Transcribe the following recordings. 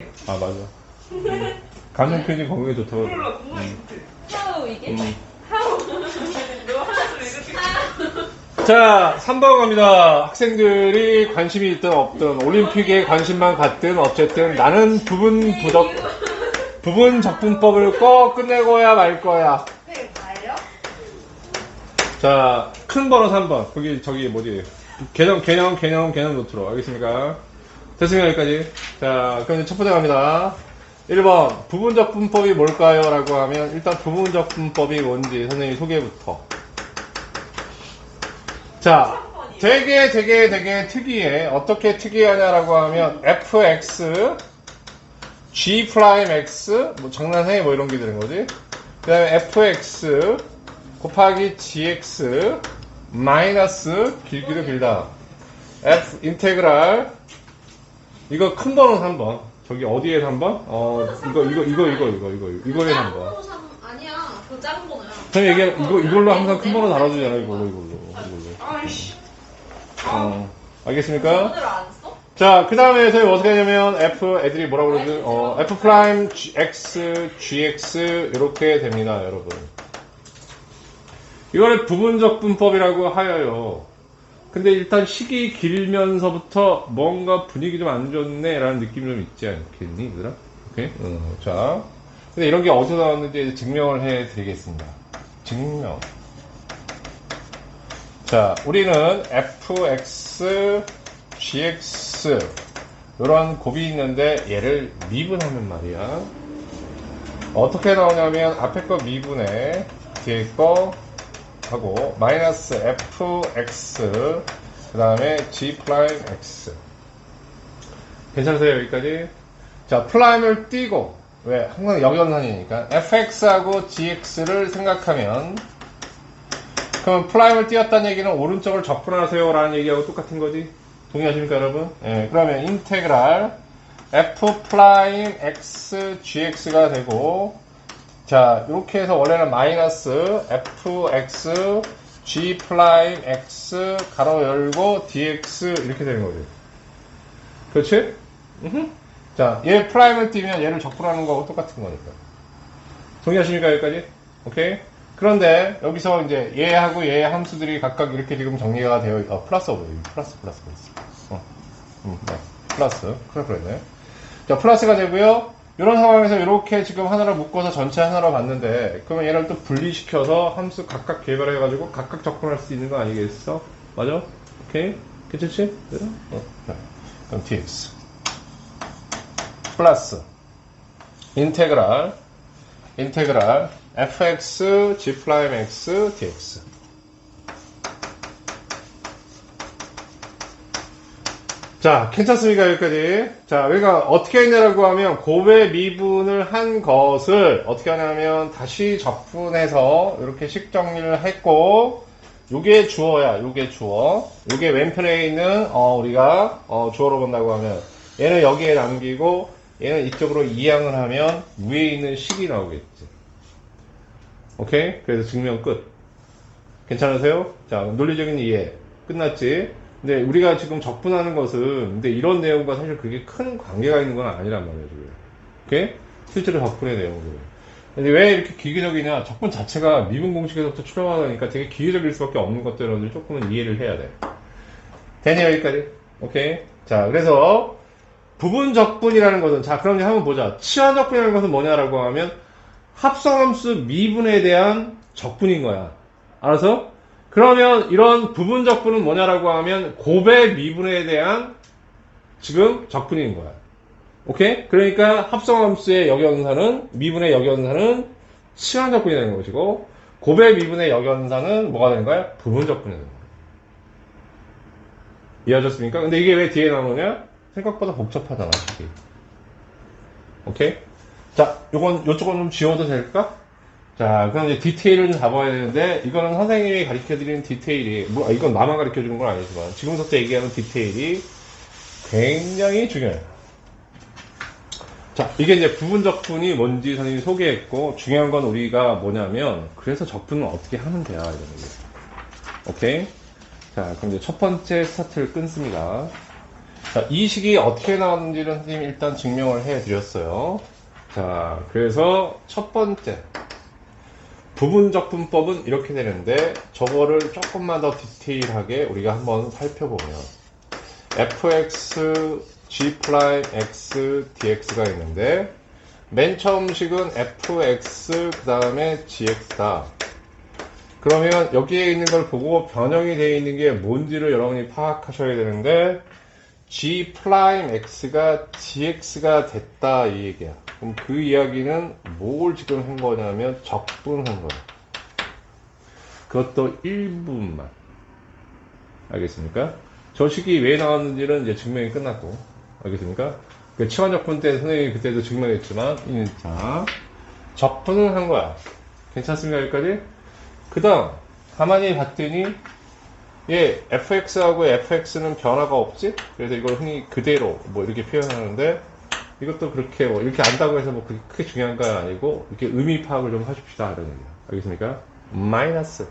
아, 맞아. 감정 표현이 건강에 좋다고. 몰라, 그거 있지. 하우 이게? 하우. 너 하나도 이렇게. 자, 3번 갑니다. 학생들이 관심이 있든 없든 올림픽에 관심만 갖든 어쨌든 나는 부분 적분법을 꼭 끝내고야 말 거야. 네, 다예요? 자, 큰 번호 3번. 저기 뭐지? 개념 노트로. 알겠습니까? 됐습니다, 여기까지. 자, 그럼 이제 첫 번째 갑니다. 1번. 부분적분법이 뭘까요? 라고 하면, 일단 부분적분법이 뭔지 선생님 소개부터. 자, 되게 특이해. 어떻게 특이하냐라고 하면, fx, g'x, 뭐 장난해? 뭐 이런 게 되는 거지. 그 다음에 fx 곱하기 gx 마이너스 길기도 길다. f 인테그랄 이거 큰 번호 3번. 저기 어디에 3번? 이거에 3번. 아니야. 그 작은 번호야. 선생님 이걸로 항상 큰 번호 달아주잖아요. 이걸로. 아이씨. 알겠습니까? 번호를 안 써? 자, 그 다음에 저희 어떻게 하냐면 f 애들이 뭐라고 그러지? f 프라임 x gx 이렇게 됩니다, 여러분. 이거를 부분적분법이라고 하여요. 근데 일단 시기 길면서부터 뭔가 분위기 좀 안 좋네 라는 느낌이 좀 있지 않겠니, 얘들아? 오케이? 자. 근데 이런 게 어디서 나왔는지 증명을 해 드리겠습니다. 증명. 자, 우리는 fx, gx 이런 곱이 있는데 얘를 미분하면 말이야. 어떻게 나오냐면 앞에 거 미분에 뒤에 거 하고 마이너스 fx 그 다음에 g 프라임 x. 괜찮으세요 여기까지? 자, 프라임을 띄고 왜? 항상 역연산이니까 fx하고 gx를 생각하면 그럼 프라임을 띄웠다는 얘기는 오른쪽을 적분하세요 라는 얘기하고 똑같은 거지. 동의하십니까 여러분? 예, 그러면 인테그랄 f 프라임 x gx가 되고 자, 이렇게 해서 원래는 마이너스 fx g 프라임 x 가로 열고 dx 이렇게 되는 거지. 그렇지? 자, 얘 프라임을 띄면 얘를 적분하는 거하고 똑같은 거니까. 동의하십니까 여기까지? 오케이? 그런데 여기서 이제 얘하고 얘의 함수들이 각각 이렇게 지금 정리가 되어 플러스 오브 플러스 네, 플러스 그랬네. 자, 플러스가 되고요. 이런 상황에서 이렇게 지금 하나로 묶어서 전체 하나로 봤는데 그러면 얘를 또 분리시켜서 함수 각각 개발해가지고 각각 접근할 수 있는 거 아니겠어? 맞아? 오케이? 괜찮지? 네. 그럼 dx 플러스 인테그랄 fx g'x dx. 자, 괜찮습니까? 여기까지. 자, 우리가 어떻게 했냐라고 하면 곱의 미분을 한 것을 어떻게 하냐면 다시 적분해서 이렇게 식 정리를 했고 요게 주어야. 요게 주어. 요게 왼편에 있는 우리가 주어로 본다고 하면 얘는 여기에 남기고 얘는 이쪽으로 이항을 하면 위에 있는 식이 나오겠지. 오케이? 그래서 증명 끝. 괜찮으세요? 자, 논리적인 이해. 끝났지? 근데 우리가 지금 적분하는 것은 근데 이런 내용과 사실 그게 큰 관계가 있는 건 아니란 말이에요, 지금. 오케이? 실제로 적분의 내용들. 근데 왜 이렇게 기계적이냐? 적분 자체가 미분 공식에서부터 출발하니까 되게 기계적일 수밖에 없는 것들을 조금은 이해를 해야 돼. 되니 여기까지? 오케이? 자, 그래서 부분 적분이라는 것은 자, 그럼 이제 한번 보자. 치환 적분이라는 것은 뭐냐라고 하면 합성함수 미분에 대한 적분인 거야. 알아서? 그러면 이런 부분 적분은 뭐냐라고 하면 곱의 미분에 대한 지금 적분인 거야. 오케이? 그러니까 합성함수의 역연산은 미분의 역연산은 치환 적분이 되는 것이고 곱의 미분의 역연산은 뭐가 되는 거야? 부분 적분이 되는 거야. 이해하셨습니까? 근데 이게 왜 뒤에 나오냐? 생각보다 복잡하잖아, 이게. 오케이? 자, 요쪽은 좀 지워도 될까? 자, 그럼 이제 디테일을 좀 잡아야 되는데, 이거는 선생님이 가르쳐드리는 디테일이, 이건 나만 가르쳐주는 건 아니지만, 지금부터 얘기하는 디테일이 굉장히 중요해요. 자, 이게 이제 부분 적분이 뭔지 선생님이 소개했고, 중요한 건 우리가 뭐냐면, 그래서 적분은 어떻게 하면 돼야, 이런 얘기. 오케이? 자, 그럼 이제 첫 번째 스타트를 끊습니다. 자, 이 식이 어떻게 나왔는지는 선생님이 일단 증명을 해 드렸어요. 자, 그래서 첫 번째 부분적 분법은 이렇게 되는데 저거를 조금만 더 디테일하게 우리가 한번 살펴보면 fx g'(x) dx가 있는데 맨 처음 식은 fx 그 다음에 gx다. 그러면 여기에 있는 걸 보고 변형이 되어 있는 게 뭔지를 여러분이 파악하셔야 되는데 g'x가 gx가 됐다 이 얘기야. 그럼 그 이야기는 뭘 지금 한 거냐면 적분한 거야. 그것도 일부분만. 알겠습니까? 저 식이 왜 나왔는지는 이제 증명이 끝났고. 알겠습니까? 그 치환적분 때 선생님이 그때도 증명했지만 자, 적분을 한 거야. 괜찮습니까? 여기까지? 그 다음 가만히 봤더니 예, fx하고 fx는 변화가 없지? 그래서 이걸 흔히 그대로 뭐 이렇게 표현하는데 이것도 그렇게 뭐 이렇게 안다고 해서 뭐 그게 크게 중요한 건 아니고 이렇게 의미 파악을 좀 하십시다 이런 얘기야. 알겠습니까? 마이너스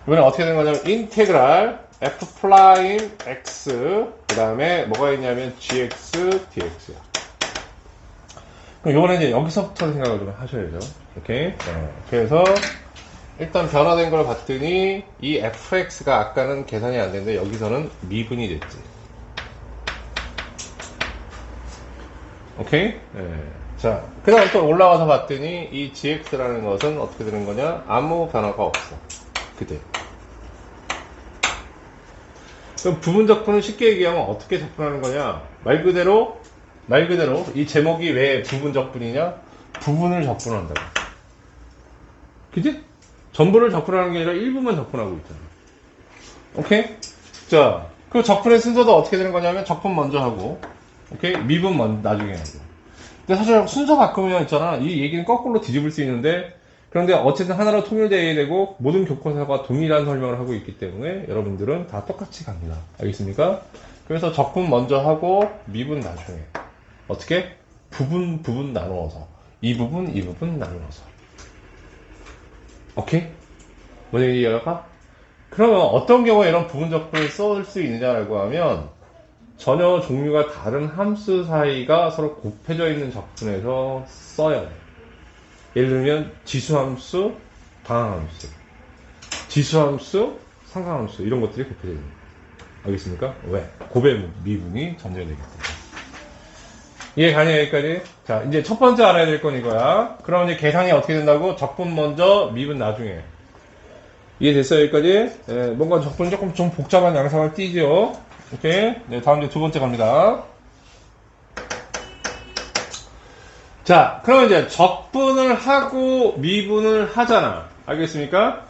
이번에 어떻게 되는 거냐면 인테그랄 f'(x) 그 다음에 뭐가 있냐면 gx dx야. 그럼 요번에 이제 여기서부터 생각을 좀 하셔야죠. 오케이? 네. 그래서 일단 변화된 걸 봤더니 이 fx가 아까는 계산이 안 되는데 여기서는 미분이 됐지. 오케이? 네. 자, 그 다음 또 올라가서 봤더니 이 gx라는 것은 어떻게 되는 거냐? 아무 변화가 없어. 그대로. 그럼 부분 적분은 쉽게 얘기하면 어떻게 적분하는 거냐? 말 그대로 이 제목이 왜 부분 적분이냐? 부분을 적분한다고. 그지? 전부를 적분하는 게 아니라 일부만 적분하고 있잖아. 오케이? 자, 그 적분의 순서도 어떻게 되는 거냐면 적분 먼저 하고, 오케이? 미분 나중에 하고. 근데 사실 순서 바꾸면 있잖아. 이 얘기는 거꾸로 뒤집을 수 있는데, 그런데 어쨌든 하나로 통일되어야 되고, 모든 교과서가 동일한 설명을 하고 있기 때문에 여러분들은 다 똑같이 갑니다. 알겠습니까? 그래서 적분 먼저 하고, 미분 나중에. 어떻게? 부분 나누어서. 이 부분 나누어서. 오케이? 뭔 얘기가? 그러면 어떤 경우에 이런 부분 적분을 쓸 수 있느냐라고 하면 전혀 종류가 다른 함수 사이가 서로 곱해져 있는 적분에서 써야 돼. 예를 들면 지수함수, 방항함수, 지수함수, 상강함수 이런 것들이 곱해져 있는 거야. 알겠습니까? 왜? 곱의 미분이 전제되기 때문에. 이해 가냐 여기까지? 자, 이제 첫 번째 알아야 될 건 이거야. 그럼 이제 계산이 어떻게 된다고? 적분 먼저, 미분 나중에. 이해됐어요 여기까지? 네, 뭔가 적분이 조금 좀 복잡한 양상을 띠죠. 오케이? 네, 다음 이제 두 번째 갑니다. 자, 그럼 이제 적분을 하고 미분을 하잖아. 알겠습니까?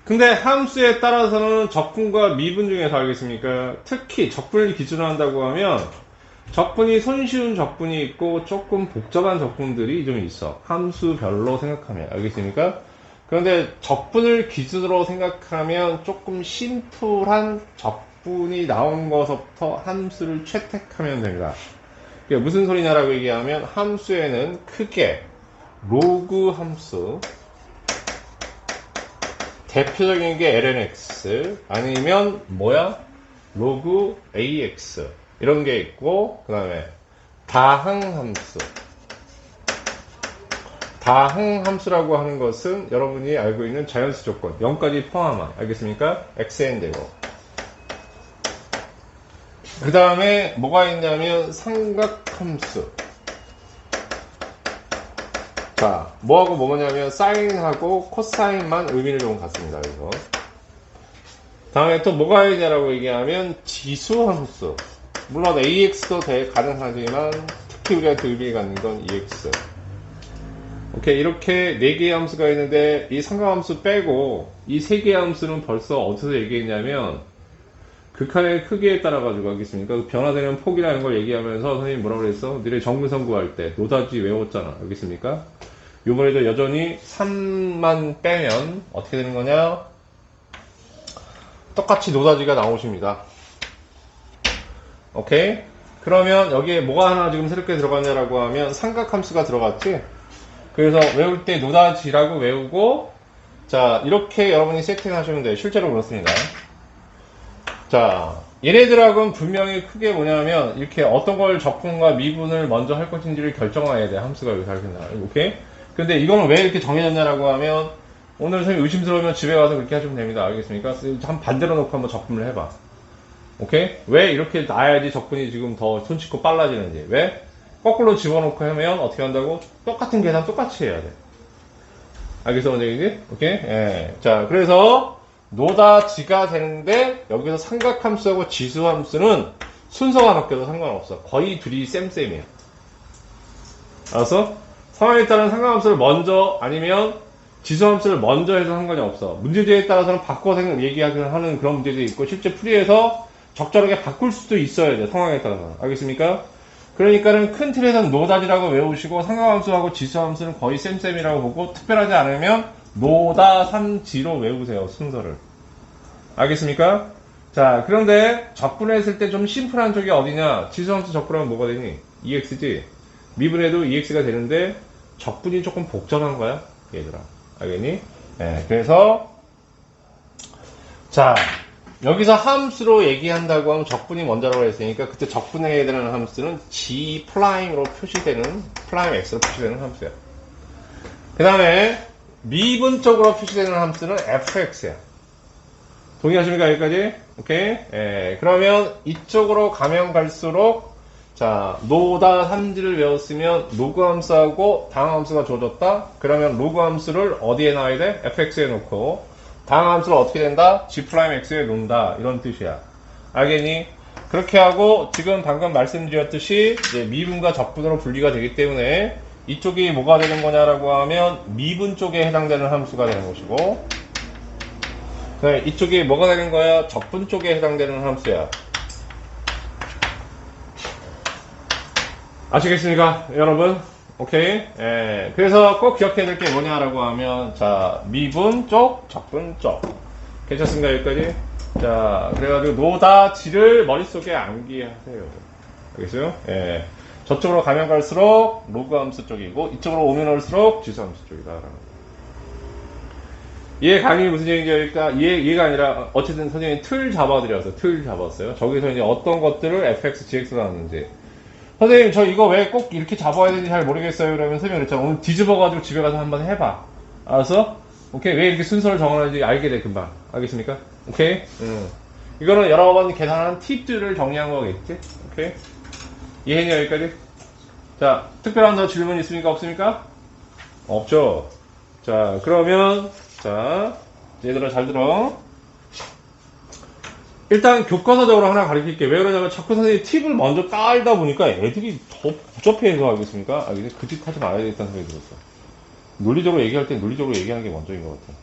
근데 함수에 따라서는 적분과 미분 중에서 알겠습니까? 특히 적분을 기준으로 한다고 하면 적분이 손쉬운 적분이 있고 조금 복잡한 적분들이 좀 있어. 함수별로 생각하면. 알겠습니까? 그런데 적분을 기준으로 생각하면 조금 심플한 적분이 나온 것부터 함수를 채택하면 됩니다. 그게 무슨 소리냐라고 얘기하면 함수에는 크게 로그 함수, 대표적인 게 lnx 아니면 뭐야? 로그 ax 이런 게 있고 그 다음에 다항함수. 다항함수라고 하는 것은 여러분이 알고 있는 자연수 조건 0까지 포함한 알겠습니까? xn되고 그 다음에 뭐가 있냐면 삼각함수. 자, 뭐하고 뭐냐면 사인하고 코사인만 의미를 좀 갖습니다. 그래서 다음에 또 뭐가 있냐라고 얘기하면 지수함수. 물론 AX도 가능하지만 특히 우리한테 의미가 갖는 건 EX. 오케이, 이렇게 4개의 함수가 있는데 이 삼각함수 빼고 이 3개의 함수는 벌써 어디서 얘기했냐면 극한의 크기에 따라 가지고 하겠습니까? 그 변화되는 폭이라는 걸 얘기하면서 선생님이 뭐라고 그랬어? 너네 정근선 구할 때 노다지 외웠잖아. 알겠습니까? 요번에도 여전히 3만 빼면 어떻게 되는 거냐? 똑같이 노다지가 나오십니다. 오케이? 그러면 여기에 뭐가 하나 지금 새롭게 들어갔냐라고 하면 삼각함수가 들어갔지? 그래서 외울 때 노다지라고 외우고 자, 이렇게 여러분이 세팅하시면 돼요. 실제로 그렇습니다. 자, 얘네들하고는 분명히 크게 뭐냐면 이렇게 어떤 걸 적분과 미분을 먼저 할 것인지를 결정해야 돼. 함수가 여기서 이렇게 나와. 오케이? 근데 이거는 왜 이렇게 정해졌냐라고 하면 오늘 선생님 의심스러우면 집에 가서 그렇게 하시면 됩니다. 알겠습니까? 한 반대로 놓고 한번 적분을 해봐. 오케이? 왜 이렇게 놔야지 적분이 지금 더 손쉽고 빨라지는지. 왜? 거꾸로 집어넣고 하면 어떻게 한다고? 똑같은 계산 똑같이 해야 돼. 알겠어, 원장님이? 오케이? 예. 자, 그래서 노다 지가 되는데 여기서 삼각함수하고 지수함수는 순서가 바뀌어도 상관없어. 거의 둘이 쌤쌤이야. 알았어? 상황에 따른 삼각함수를 먼저 아니면 지수함수를 먼저 해서 상관이 없어. 문제제에 따라서는 바꿔서 얘기하는 그런 문제도 있고 실제 풀이에서 적절하게 바꿀 수도 있어야 돼. 상황에 따라서. 알겠습니까? 그러니까는 큰 틀에서는 노다지라고 외우시고 삼각함수하고 지수함수는 거의 쌤쌤이라고 보고 특별하지 않으면 노다 3지로 외우세요. 순서를. 알겠습니까? 자, 그런데 적분했을 때 좀 심플한 쪽이 어디냐? 지수함수 적분하면 뭐가 되니? EX지? 미분해도 EX가 되는데 적분이 조금 복잡한 거야, 얘들아. 알겠니? 네, 그래서 자, 여기서 함수로 얘기한다고 하면 적분이 먼저라고 했으니까 그때 적분해야 되는 함수는 G'으로 표시되는 프라임 X로 표시되는 함수야. 그 다음에 미분 쪽으로 표시되는 함수는 fx야. 동의하십니까? 여기까지? 오케이? 예, 그러면 이쪽으로 가면 갈수록 자, 노다 3지를 외웠으면 로그 함수하고 다항 함수가 주어졌다? 그러면 로그 함수를 어디에 놔야 돼? fx에 놓고 다항 함수를 어떻게 된다? g'x에 놓는다. 이런 뜻이야. 알겠니? 그렇게 하고 지금 방금 말씀드렸듯이 이제 미분과 적분으로 분리가 되기 때문에 이쪽이 뭐가 되는 거냐라고 하면 미분 쪽에 해당되는 함수가 되는 것이고 네, 이쪽이 뭐가 되는 거야? 적분 쪽에 해당되는 함수야. 아시겠습니까? 여러분? 오케이? 예, 그래서 꼭 기억해야 될 게 뭐냐라고 하면 자, 미분 쪽, 적분 쪽. 괜찮습니까? 여기까지? 자, 그래가지고 노다지를 머릿속에 암기하세요. 알겠어요? 예. 저쪽으로 가면 갈수록 로그 함수 쪽이고 이쪽으로 오면 올수록 지수 함수 쪽이다. 얘 강의 무슨 얘기인지 그러니까 얘가 아니라 어쨌든 선생님이 틀 잡아드려서 틀 잡았어요. 저기서 이제 어떤 것들을 fx, gx로 나왔는지 선생님 저 이거 왜 꼭 이렇게 잡아야 되는지 잘 모르겠어요. 그러면 선생님이 그랬잖아. 오늘 뒤집어가지고 집에 가서 한번 해봐. 알았어? 오케이? 왜 이렇게 순서를 정하는지 알게 돼 금방. 알겠습니까? 오케이? 이거는 여러 번 계산한 팁들을 정리한 거겠지? 오케이? 이해했냐 여기까지? 자, 특별한 더 질문 있습니까? 없습니까? 없죠? 자, 그러면 자, 얘들아 잘 들어. 일단 교과서적으로 하나 가르칠게. 왜 그러냐면 자꾸 선생님이 팁을 먼저 깔다 보니까 애들이 더 복잡해서 알겠습니까? 그 짓 하지 말아야 되겠다는 생각이 들었어. 논리적으로 얘기할 땐 논리적으로 얘기하는 게 먼저인 것 같아.